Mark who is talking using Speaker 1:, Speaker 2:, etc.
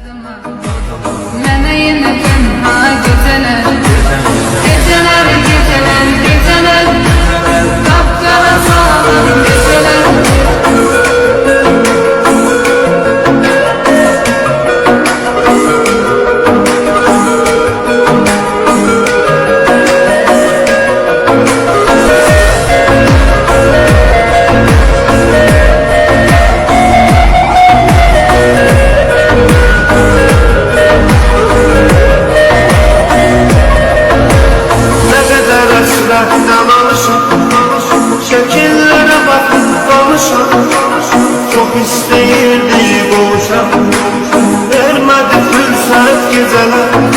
Speaker 1: Mənə yenə tənha gecələr, gecələr, gecələr, gecələr, qapqara sağlam gecələr.
Speaker 2: Şekillere bakıp konuşan, çok isteyirdi boğuşan, vermedi fırsat geceler.